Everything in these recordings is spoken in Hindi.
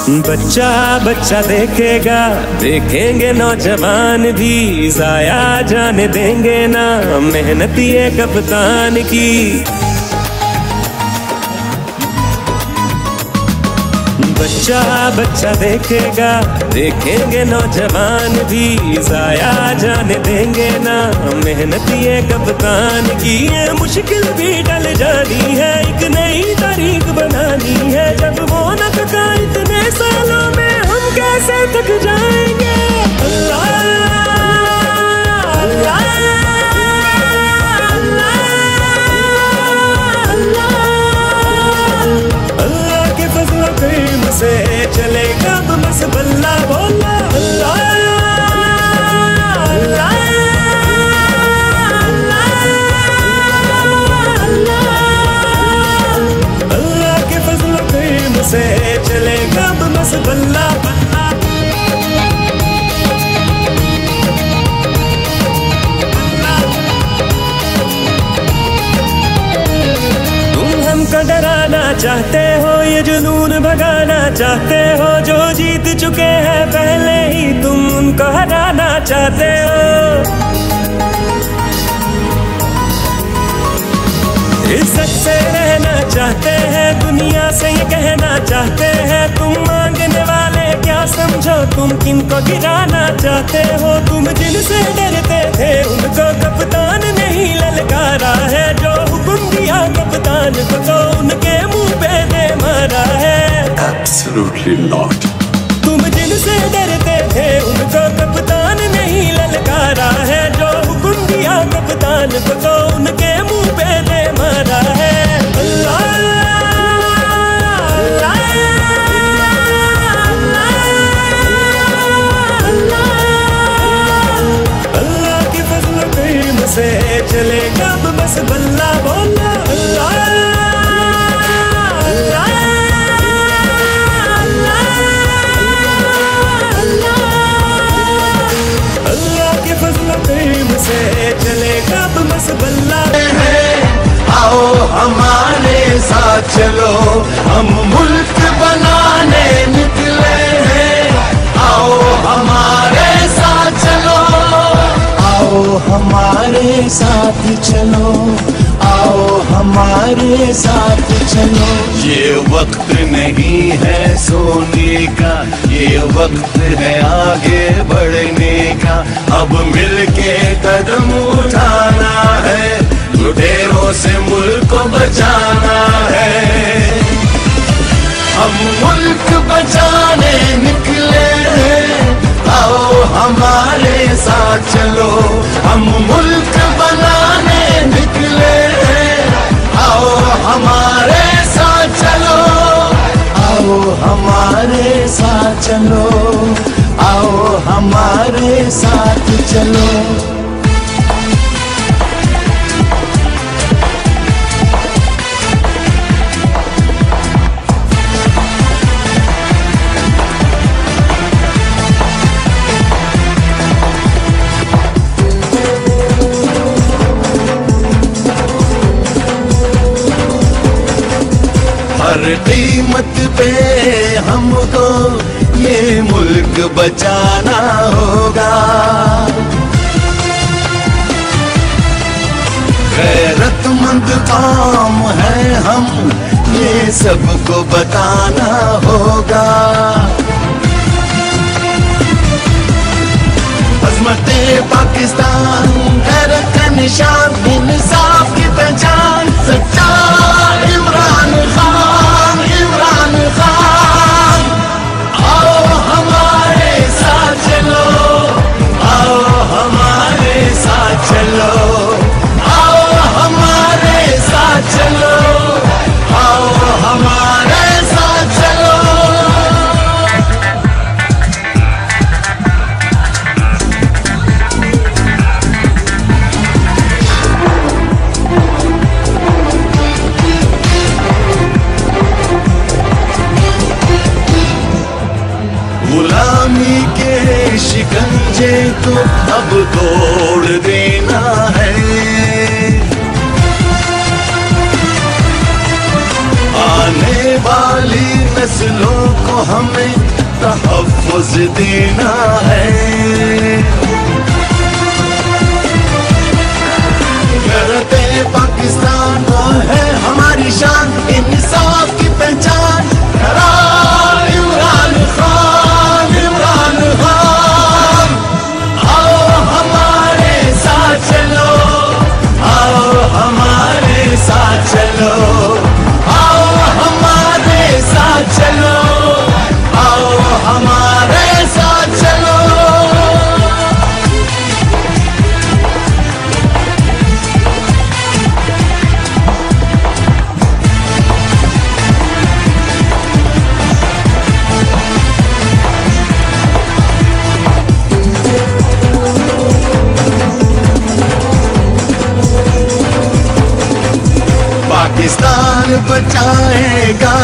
बच्चा बच्चा देखेगा, देखेंगे नौजवान भी, जाया जाने देंगे ना मेहनत ये कप्तान की। बच्चा बच्चा देखेगा, देखेंगे नौजवान भी, जाया जाने देंगे ना मेहनत ये कप्तान की। ये मुश्किल भी टल जानी है, एक नई तारीख बनानी है। जब वो न थका इतने सालों में, हम कैसे थक जाएंगे। अल्लाह अल्लाह से चलेगा बस बल्ला बोला। अल्लाह अल्लाह अल्लाह के फजल करम से चलेगा बस बल्ला बल्ला। तुम हमको डराना चाहते हो, ये जुनून भगाना चाहते हो। जो जीत चुके हैं पहले ही, तुम उनको हराना चाहते हो। इज्जत से रहना चाहते हैं, दुनिया से ये कहना चाहते हैं। तुम मांगने वाले क्या समझो, तुम किनको गिराना चाहते हो। तुम जिनसे डरते थे, उनको कप्तान नहीं ललकारा है। जो हुक्म दिया कप्तान को, तो उनके मुंह पे दे मारा है। Absolutely not. तुम जिनसे डरते थे, उनको कप्तान नहीं ललकारा है। जो हुक्म दिया कप्तान को, तो उनके मुंह पे दे मारा है। अल्लाह अल्लाह के फजल करम से चलेगा बस बल्ला बोला। अल्लाह से चलेगा बस बल्ला। आओ हमारे साथ चलो, हम मुल्क बनाने निकले हैं। आओ हमारे साथ चलो, आओ हमारे साथ चलो, आओ हमारे साथ चलो। ये वक्त नहीं है सोने का, ये वक्त है आगे बढ़ने का। अब मिलके कदम उठाना है, लुटेरों से मुल्क को बचाना है। हम मुल्क बचाने निकले हैं, आओ हमारे साथ चलो। हम मुल्क बनाने निकले हैं, आओ हमारे साथ चलो, आओ हमारे साथ चलो, आओ हमारे साथ चलो। हर कीमत पे हमको ये मुल्क बचाना होगा। गैरतमंद कौम है हम, ये सबको बताना होगा। अज़मते पाकिस्तान, गैरत का निशान, इंसाफ की पहचान, सच्चा इमरान खान, इमरान खान। आओ हमारे साथ चलो, आओ हमारे साथ चलो, आओ हमारे साथ चलो, आओ हमारे साथ चलो। गुलामी के शिकंजे को अब तोड़ देना है। आने वाली नस्लों को हमें तहफ़्फ़ुज़ देना है। गैरते पाकिस्तान वो है हमारी शान, इंसाफ की पहचान। इमरान खान, इमरान खान, आओ हमारे साथ चलो, आओ हमारे साथ चलो, आओ हमारे साथ चलो, आओ हमारे साथ चलो। पाकिस्तान बचाएगा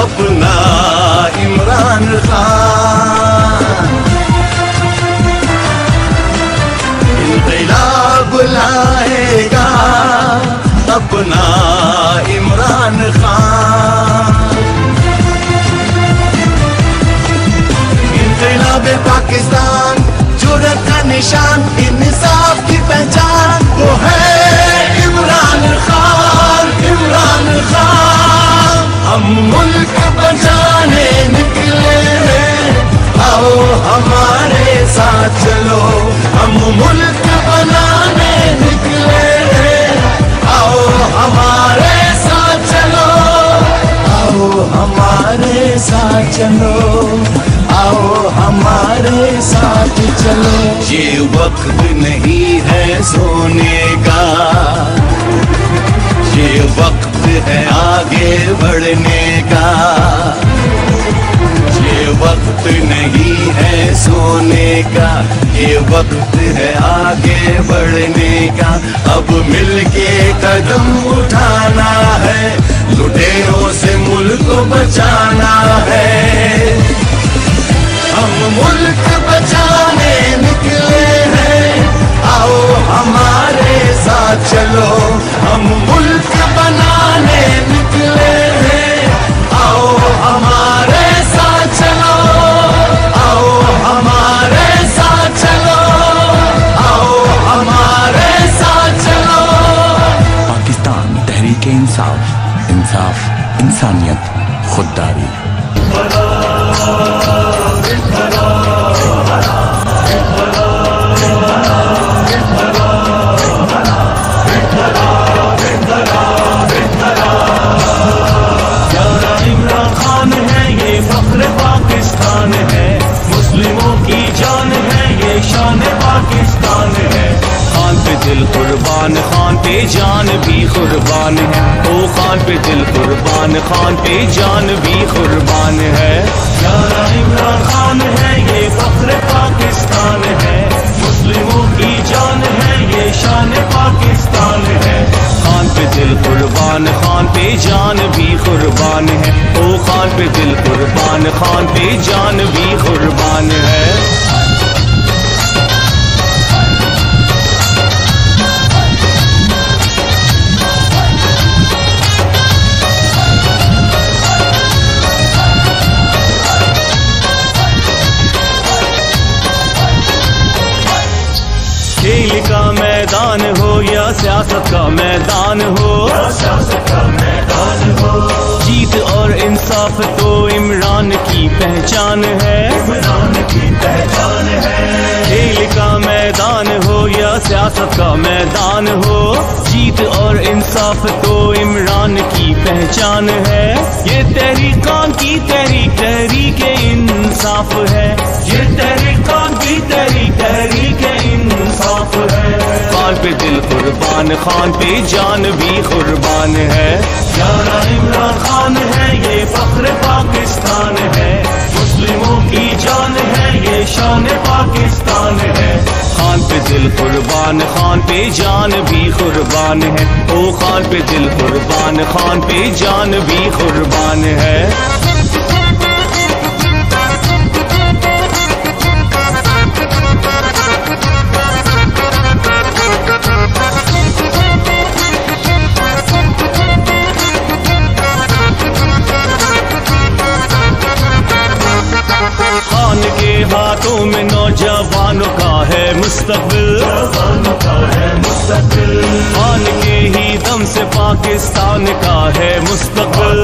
अपना इमरान खान, इंक़िलाब लाएगा अपना इमरान खान। इंक़िलाब पाकिस्तान जुर्रत का निशान, इंसाफ की पहचान, वो है इमरान खान, इमरान खान। हम मुल्क बचाने निकले हैं, आओ हमारे साथ चलो, हम मुल्क बनाने निकले हैं, आओ हमारे साथ चलो, आओ हमारे साथ चलो, आओ हमारे साथ चलो। ये वक्त नहीं है सोने का, ये वक्त है आगे बढ़ने का, ये वक्त नहीं है सोने का, ये वक्त है आगे बढ़ने का। अब मिलके कदम उठाना है, लुटेरों से मुल्क को बचाना है। हम मुल्क बचाने निकले हैं, आओ हमारे साथ चलो, हम मुल्क बनाने निकले हैं, आओ हमारे साथ चलो, आओ हमारे साथ चलो, आओ हमारे साथ चलो। पाकिस्तान तहरीक इंसाफ, इंसाफ इंसानियत खुददारी। इमरान खान है ये फख्र पाकिस्तान है, मुस्लिमों की जान है ये शान पाकिस्तान है। खान पे दिल कुर्बान, खान पे जान भी कुर्बान है, ओ खान पे दिल कुर्बान, खान पे जान भी कुर्बान है। प्यारा इमरान खान है ये फख्र पाकिस्तान है, मुस्लिमों की जान है ये शान पाकिस्तान है। खान पे दिल कुर्बान, खान पे जान भी कुर्बान है, ओ खान पे दिल कुर्बान, खान पे जान भी कुर्बान है। खेल का मैदान हो या सियासत का मैदान हो, जीत और इंसाफ तो इमरान की पहचान है, इमरान की पहचान है। खेल का मैदान हो या सियासत का मैदान हो, जीत और इंसाफ तो इमरान की पहचान है। ये तहरीकान की तहरीक, तहरीक इंसाफ है, ये तहरीकान की तहरीक, तहरीक इंसाफ है। खान पे दिल कुर्बान, खान पे जान भी कुर्बान है। प्यारा इमरान खान है ये फख्र पाकिस्तान है, मुस्लिमों की जान है ये शान पाकिस्तान है। खान पे दिल कुर्बान, खान पे जान भी कुर्बान है, ओ खान पे दिल कुर्बान, खान पे जान भी कुर्बान है। हाथों में नौजवानों का है मुस्तकबिल, खान के ही दम से पाकिस्तान का है मुस्तकबिल,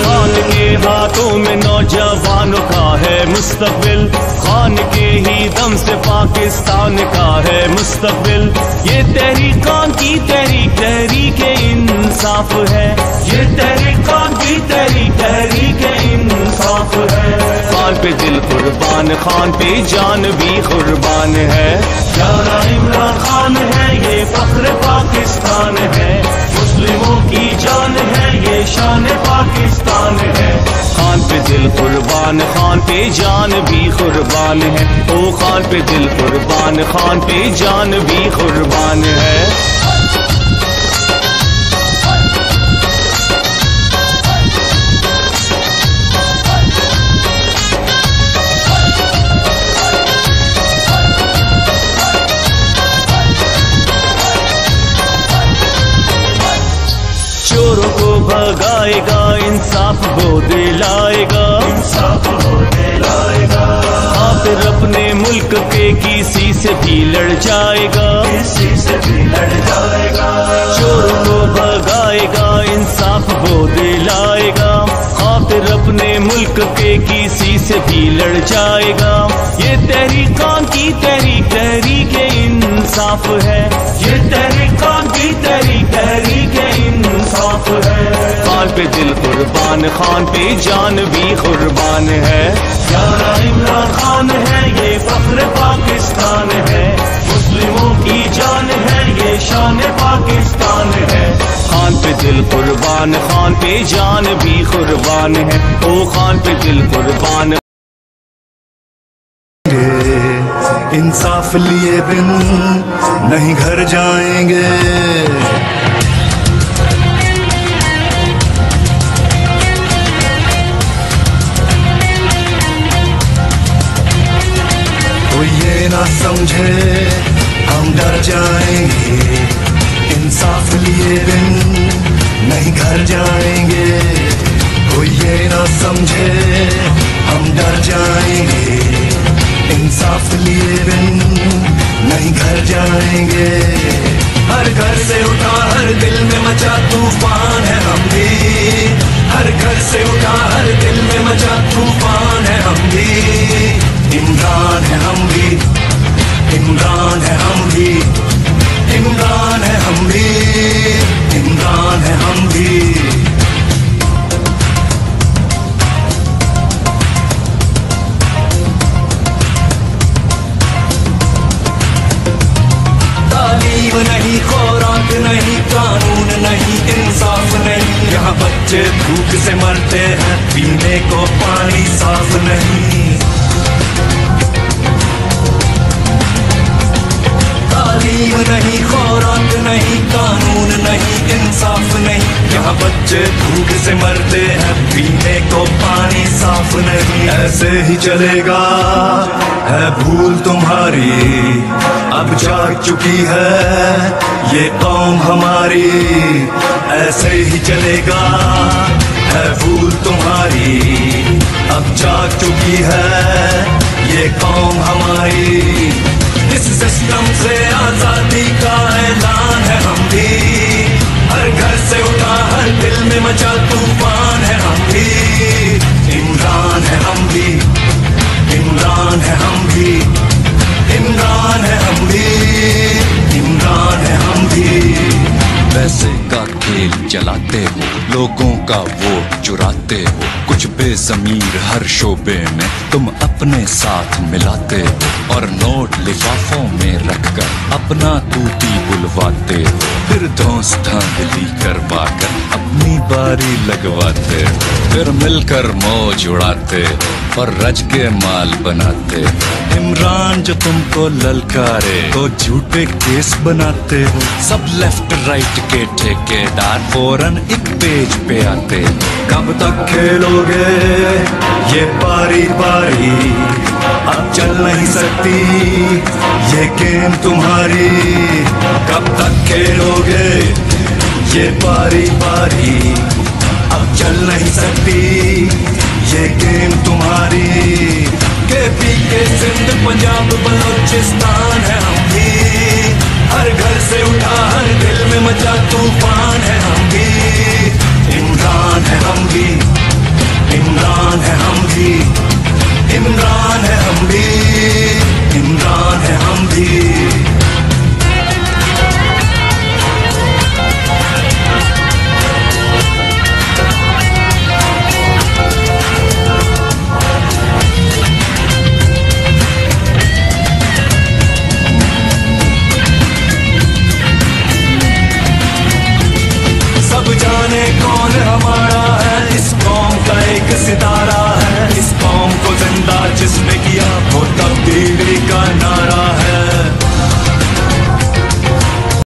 खान के हाथों में नौजवानों का है मुस्तकबिल, खान के ही दम से पाकिस्तान का है मुस्तकबिल। ये तहरीकान की तहरीक इंसाफ है, ये तहरीकान की तहरीक इंसाफ है। खान पे दिल कुर्बान, खान पे जान भी कुर्बान है। प्यारा इमरान खान है, ये फख्र पाकिस्तान है, मुस्लिमों की जान है, ये शान पाकिस्तान है। खान पे दिल कुर्बान, खान पे जान भी कुर्बान है। ओ खान पे दिल कुर्बान, खान पे जान भी कुर्बान है। चोरों को भगाएगा, इंसाफ वो दिलाएगा, इंसाफ वो दिलाएगा। खातिर अपने मुल्क के किसी से भी लड़ जाएगा, किसी से भी लड़ जाएगा। चोरों को भगाएगा, इंसाफ वो दिलाएगा, खातिर अपने मुल्क के किसी से भी लड़ जाएगा। ये तहरीकान की तहरीक इंसाफ है, ये तहरीकान की तहरीक इंसाफ है। खान पे दिल कुर्बान, खान पे जान भी कुर्बान है। प्यारा इमरान खान है, ये फख्र पाकिस्तान है, मुस्लिमों की जान है, ये शान पाकिस्तान है। खान पे दिल कुर्बान, खान पे जान भी कुर्बान है। ओ खान पे दिल कुर्बान। इंसाफ लिए बिन नहीं घर जाएंगे, तो ये ना समझे हम डर जाएंगे। इंसाफ लिए बिन नहीं घर जाएंगे, कोई ये ना समझे हम डर जाएंगे। इंसाफ लिए बिन नहीं घर जाएंगे। हर घर से उठा हर दिल में मचा तूफान है हम भी, हर घर से उठा हर दिल में मचा तूफान है हम भी। इमरान है हम भी, इमरान है हम भी, इमरान है हम भी, इमरान है हम भी। नहीं खुराक नहीं, कानून नहीं, इंसाफ नहीं। यहाँ बच्चे भूख से मरते हैं, पीने को पानी साफ नहीं। तालीम नहीं, खुराक नहीं, कानून नहीं, इंसाफ नहीं। यहाँ बच्चे भूख से मरते हैं, पीने को पानी साफ नहीं। ऐसे ही चलेगा है भूल तुम्हारी, अब जाग चुकी है ये कौम हमारी। ऐसे ही चलेगा है भूल तुम्हारी, अब जाग चुकी है ये कौम हमारी। इस सिस्टम से आजादी का ऐलान है हम भी, हर घर से उठा हर दिल में मचा तूफान है हम भी। इमरान है हम भी, इमरान है हम भी, इमरान है हम भी, इमरान है हम भी। पैसे का खेल चलाते हो, लोगों का वोट चुराते हो, कुछ बेज़मीर हर शोबे में तुम अपने साथ मिलाते हो, और नोट लिफाफों में रखकर अपना तूती बुलवाते हो, फिर धौंस धांधली करवा कर अपनी बारी लगवाते हो, फिर मिलकर मौज उड़ाते हो और रज के माल बनाते हो। इमरान जो तुमको ललकारे तो झूठे केस बनाते हो, सब लेफ्ट राइट के ठेकेदार फौरन एक पेज पे आते हो। कब तक खेलोगे ये पारी पारी, अब चल नहीं सकती ये गेम तुम्हारी। कब तक खेलोगे ये पारी पारी, अब चल नहीं सकती ये गेम तुम्हारी। पाकिस्तान है हम भी, हर घर से उठा हर दिल में मचा तूफान।